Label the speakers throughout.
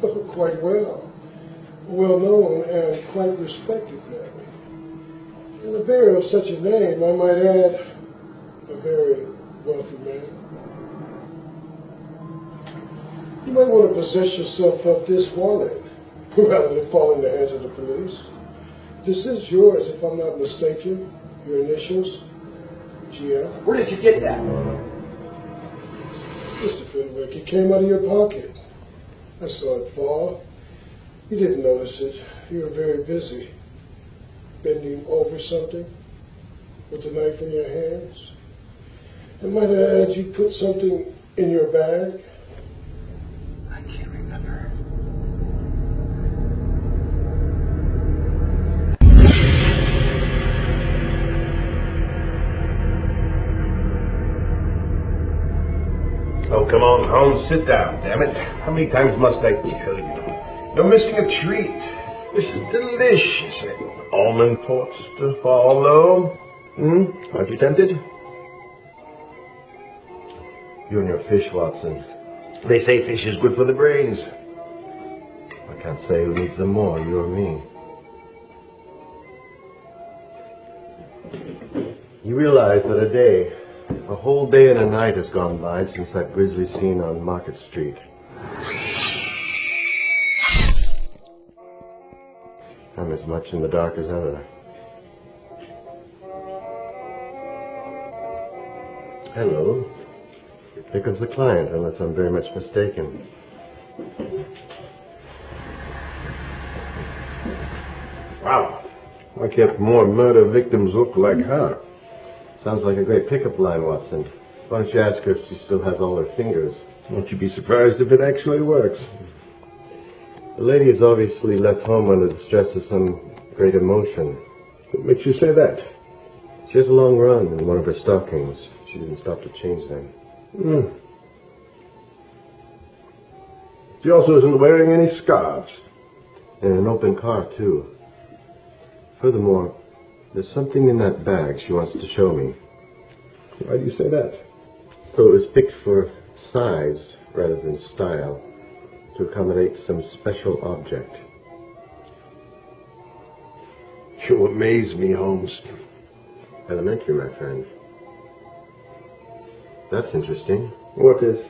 Speaker 1: Oh, quite well. Well-known and quite respected man. In the bearer of such a name, I might add, a very wealthy man. You might want to possess yourself of this wallet rather than fall in the hands of the police. This is yours, if I'm not mistaken. Your initials, GF.
Speaker 2: Where did you get that?
Speaker 1: Mr. Fenwick, it came out of your pocket. I saw it fall. You didn't notice it. You were very busy. Bending over something with the knife in your hands. And might I add, you put something in your bag?
Speaker 2: I can't remember.
Speaker 3: Oh, come on, Holmes, sit down, damn it. How many times must I tell you? You're missing a treat. This is delicious. Almond toast to follow. Aren't you tempted? You and your fish, Watson. They say fish is good for the brains. I can't say who needs them more, you or me. You realize that a whole day and a night has gone by since that grisly scene on Market Street. I'm as much in the dark as ever. Hello. Here comes the client, unless I'm very much mistaken. Wow. Why can't more murder victims look like her? Sounds like a great pickup line, Watson. Why don't you ask her if she still has all her fingers? Won't you be surprised if it actually works? The lady has obviously left home under the stress of some great emotion. What makes you say that? She has a long run in one of her stockings. She didn't stop to change them. She also isn't wearing any scarves. And an open car, too. Furthermore, there's something in that bag she wants to show me. Why do you say that? So it was picked for size rather than style, to accommodate some special object. You amaze me, Holmes. Elementary, my friend. That's interesting. What is?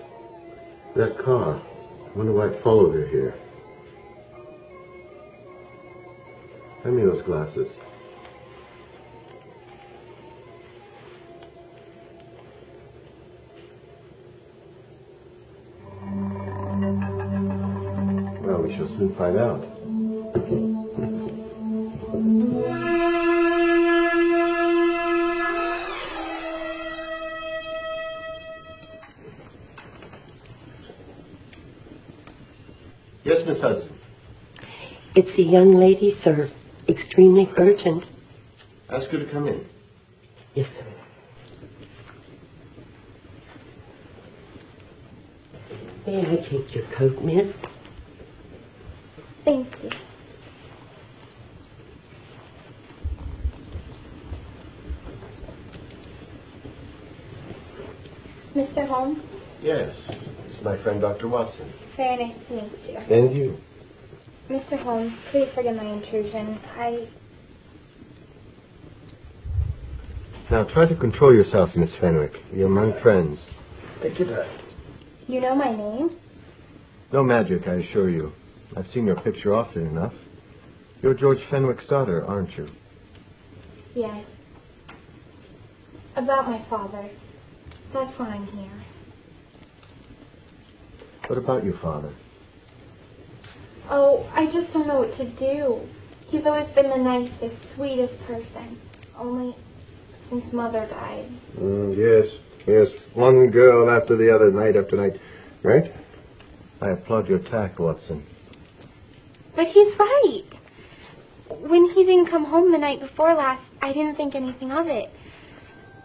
Speaker 3: That car. I wonder why it followed her here. Hand me those glasses. Well, we shall soon find out. Yes, Miss Hudson.
Speaker 4: It's a young lady, sir. Extremely urgent.
Speaker 3: Ask her to come in.
Speaker 4: Yes, sir. May I take your coat, miss?
Speaker 5: Thank you. Mr. Holmes?
Speaker 3: Yes, it's my friend Dr. Watson.
Speaker 5: Very nice to meet you.
Speaker 3: And you.
Speaker 5: Mr. Holmes, please forgive my intrusion.
Speaker 3: Now try to control yourself, Miss Fenwick. You're among friends. Take your time.
Speaker 5: You know my name?
Speaker 3: No magic, I assure you. I've seen your picture often enough. You're George Fenwick's daughter, aren't you?
Speaker 5: Yes. About my father. That's why I'm here.
Speaker 3: What about your father?
Speaker 5: Oh, I just don't know what to do. He's always been the nicest, sweetest person. Only since Mother died.
Speaker 3: Yes. One girl after the other, night after night. Right? I applaud your tact, Watson.
Speaker 5: But he's right. When he didn't come home the night before last, I didn't think anything of it.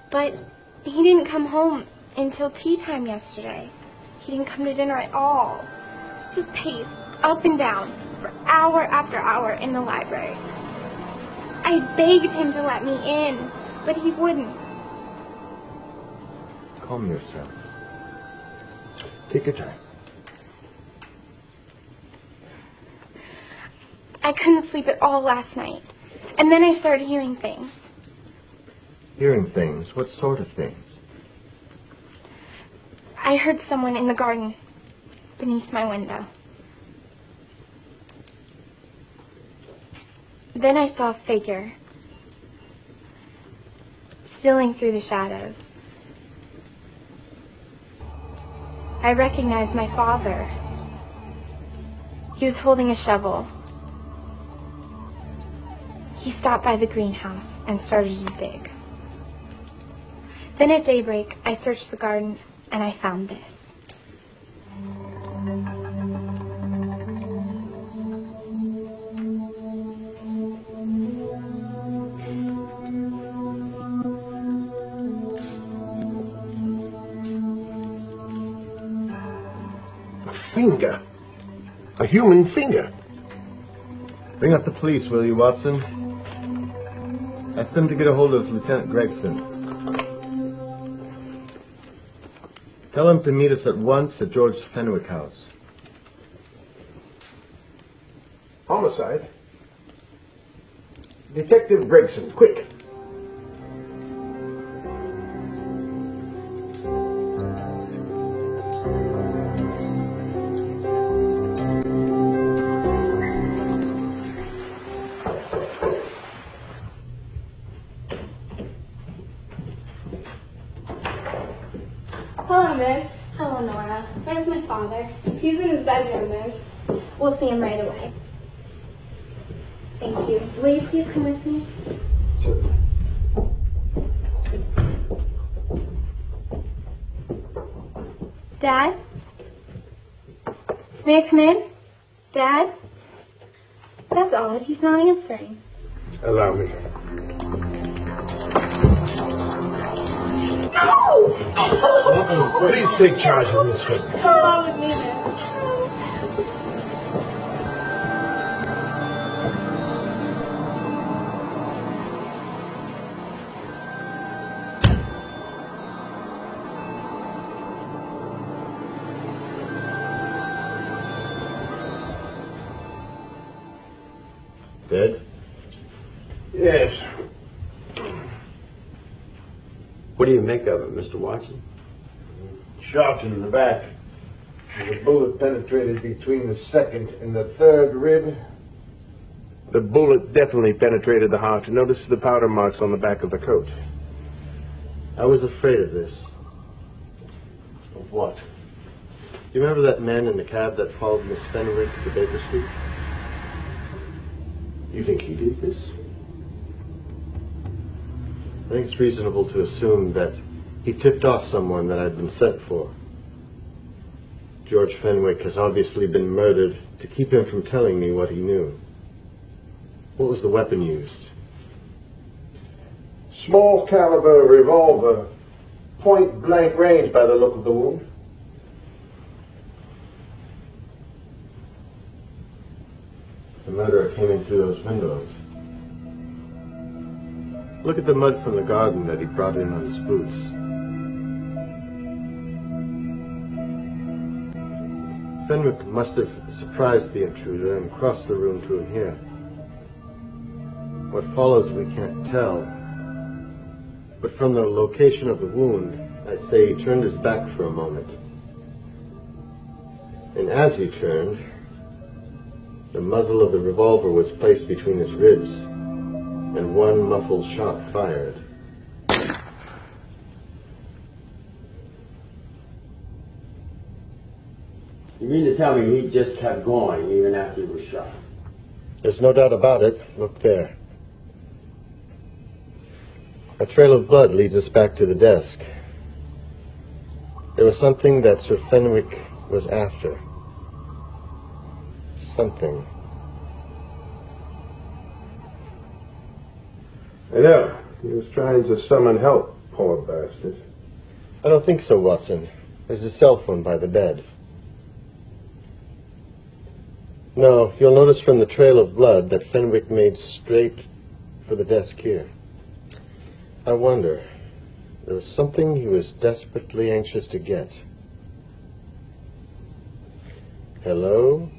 Speaker 5: But he didn't come home until tea time yesterday. He didn't come to dinner at all. Just paced up and down for hour after hour in the library. I begged him to let me in, but he wouldn't.
Speaker 3: Calm yourself. Take your time.
Speaker 5: I couldn't sleep at all last night. And then I started hearing things.
Speaker 3: Hearing things? What sort of things?
Speaker 5: I heard someone in the garden beneath my window. Then I saw a figure stealing through the shadows. I recognized my father. He was holding a shovel. He stopped by the greenhouse and started to dig. Then at daybreak, I searched the garden and I found this.
Speaker 3: A finger. A human finger. Bring up the police, will you, Watson? Ask them to get a hold of Lieutenant Gregson. Tell him to meet us at once at George Fenwick House.
Speaker 6: Homicide? Detective Gregson, quick.
Speaker 5: Hello, miss. Hello, Nora. Where's my father? He's in his bedroom, miss. We'll see him right away. Thank you. Will you please come with me?
Speaker 6: Sure.
Speaker 5: Dad? May I come in? Dad? That's odd. He's not answering.
Speaker 6: Allow me. Please take charge of this one.
Speaker 5: Come along with me, miss.
Speaker 3: Dead?
Speaker 6: Yes.
Speaker 7: What do you make of it, Mr. Watson?
Speaker 6: Shot in the back. The bullet penetrated between the second and the third rib.
Speaker 8: The bullet definitely penetrated the heart. Notice the powder marks on the back of the coat.
Speaker 3: I was afraid of this.
Speaker 6: Of what?
Speaker 3: You remember that man in the cab that followed Miss Fenwick to Baker Street?
Speaker 6: You think he did this?
Speaker 3: I think it's reasonable to assume that he tipped off someone that I'd been sent for. George Fenwick has obviously been murdered to keep him from telling me what he knew. What was the weapon used?
Speaker 6: Small caliber revolver. Point blank range by the look of the wound.
Speaker 3: The murderer came in through those windows. Look at the mud from the garden that he brought in on his boots. Fenwick must have surprised the intruder and crossed the room to him here. What follows we can't tell. But from the location of the wound, I'd say he turned his back for a moment. And as he turned, the muzzle of the revolver was placed between his ribs, and one muffled shot fired.
Speaker 7: You mean to tell me he just kept going even after he was shot?
Speaker 3: There's no doubt about it. Look there. A trail of blood leads us back to the desk. There was something that Sir Fenwick was after. Something.
Speaker 6: I know. He was trying to summon help, poor bastard.
Speaker 3: I don't think so, Watson. There's a cell phone by the bed. No, you'll notice from the trail of blood that Fenwick made straight for the desk here. I wonder, there was something he was desperately anxious to get. Hello?